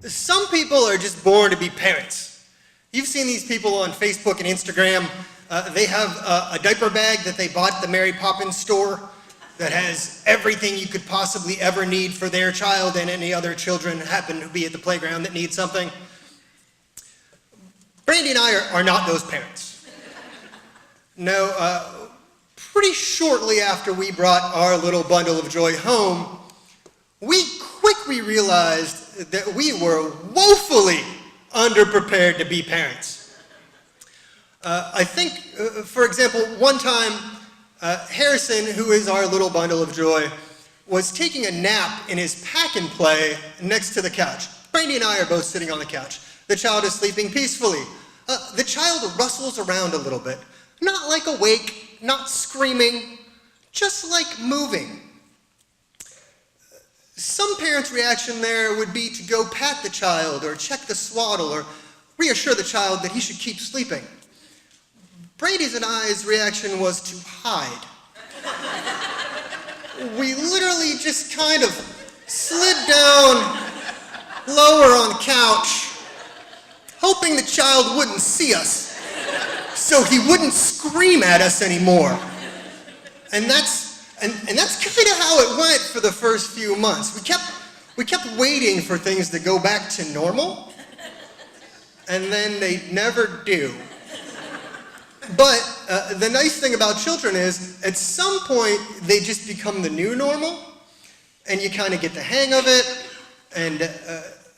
Some people are just born to be parents. You've seen these people on Facebook and Instagram. They have a diaper bag that they bought at the Mary Poppins store that has everything you could possibly ever need for their child and any other children happen to be at the playground that need something. Brandy and I are not those parents. No, pretty shortly after we brought our little bundle of joy home, we quickly realized that we were woefully underprepared to be parents. I think, for example, one time, Harrison, who is our little bundle of joy, was taking a nap in his pack and play next to the couch. Brandy and I are both sitting on the couch. The child is sleeping peacefully. The child rustles around a little bit, not like awake, not screaming, just like moving. Some parents' reaction there would be to go pat the child or check the swaddle or reassure the child that he should keep sleeping. Brady's and I's reaction was to hide. We literally just kind of slid down lower on the couch, hoping the child wouldn't see us, so he wouldn't scream at us anymore. And that's kind of how it went for the first few months. We kept waiting for things to go back to normal, and then they never do. But the nice thing about children is, at some point, they just become the new normal, and you kind of get the hang of it, and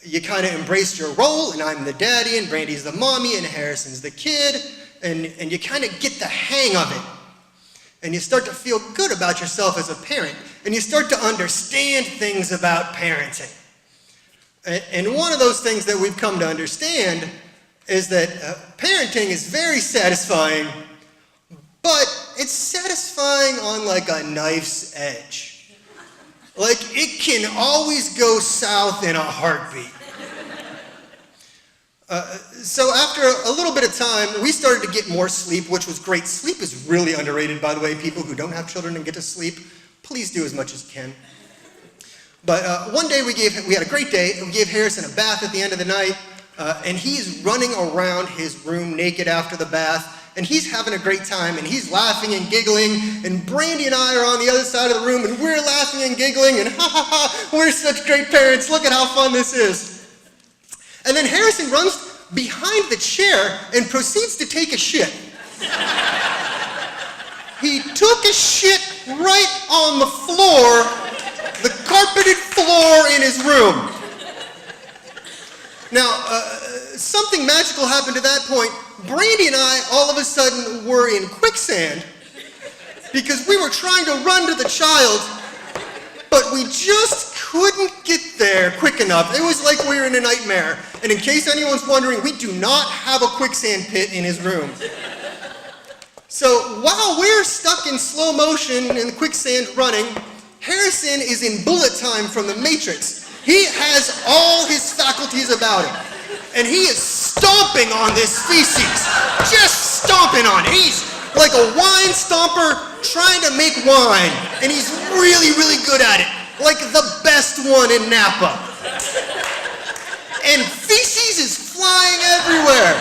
you kind of embrace your role, and I'm the daddy, and Brandy's the mommy, and Harrison's the kid, and you kind of get the hang of it. And you start to feel good about yourself as a parent, and you start to understand things about parenting. And one of those things that we've come to understand is that parenting is very satisfying, but it's satisfying on like a knife's edge. Like, it can always go south in a heartbeat. So after a little bit of time, we started to get more sleep, which was great. Sleep is really underrated, by the way. People who don't have children and get to sleep, please do as much as you can. But one day we had a great day, and we gave Harrison a bath at the end of the night, and he's running around his room naked after the bath, and he's having a great time, and he's laughing and giggling, and Brandy and I are on the other side of the room, and we're laughing and giggling, and ha ha ha, we're such great parents, look at how fun this is. And then Harrison runs behind the chair and proceeds to take a shit. He took a shit right on the floor, the carpeted floor in his room. Now, something magical happened at that point. Brandy and I, all of a sudden, were in quicksand because we were trying to run to the child, but we just couldn't get there quick enough. It was like we were in a nightmare. And in case anyone's wondering, we do not have a quicksand pit in his room. So while we're stuck in slow motion in the quicksand running, Harrison is in bullet time from The Matrix. He has all his faculties about him. And he is stomping on this feces. Just stomping on it. He's like a wine stomper trying to make wine. And he's really, really good at it. Like the best one in Napa. And feces is flying everywhere.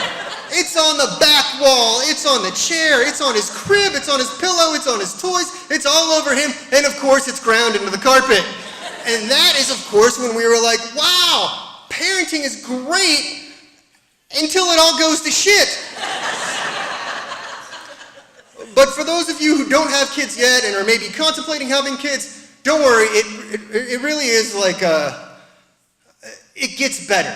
It's on the back wall, it's on the chair, it's on his crib, it's on his pillow, it's on his toys, it's all over him, and of course it's ground into the carpet. And that is, of course, when we were like, wow, parenting is great until it all goes to shit. But for those of you who don't have kids yet and are maybe contemplating having kids, don't worry, it really is like it gets better.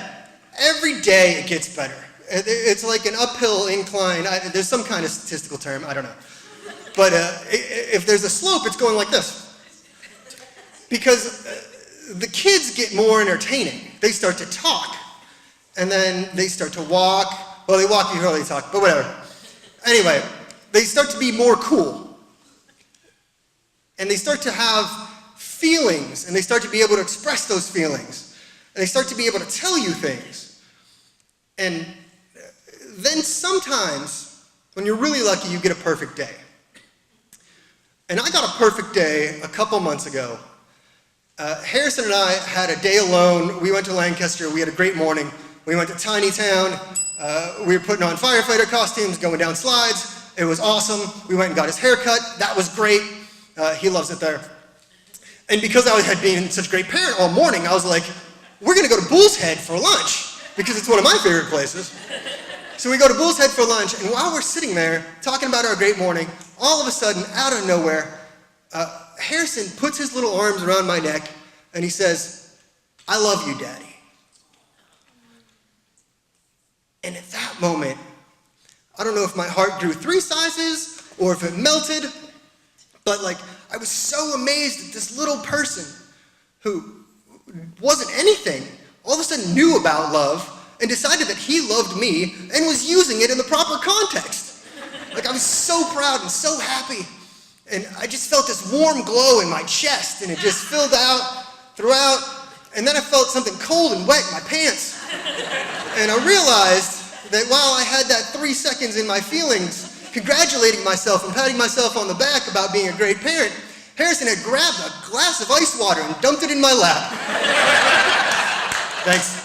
Every day it gets better. It's like an uphill incline. There's some kind of statistical term, I don't know. But if there's a slope, it's going like this. Because the kids get more entertaining. They start to talk. And then they start to walk. Well, they walk before they talk, but whatever. Anyway, they start to be more cool. And they start to have feelings, and they start to be able to express those feelings. And they start to be able to tell you things. And then sometimes, when you're really lucky, you get a perfect day. And I got a perfect day a couple months ago. Harrison and I had a day alone. We went to Lancaster. We had a great morning. We went to Tiny Town. We were putting on firefighter costumes, going down slides. It was awesome. We went and got his hair cut. That was great. He loves it there. And because I had been such a great parent all morning, I was like, we're going to go to Bull's Head for lunch, because it's one of my favorite places. So we go to Bull's Head for lunch, and while we're sitting there talking about our great morning, all of a sudden, out of nowhere, Harrison puts his little arms around my neck, and he says, "I love you, Daddy." And at that moment, I don't know if my heart grew 3 sizes or if it melted, but I was so amazed at this little person who wasn't anything, all of a sudden knew about love and decided that he loved me and was using it in the proper context. I was so proud and so happy, and I just felt this warm glow in my chest, and it just filled out throughout, and then I felt something cold and wet in my pants, and I realized that while I had that 3 seconds in my feelings, congratulating myself and patting myself on the back about being a great parent, Harrison had grabbed a glass of ice water and dumped it in my lap. Thanks.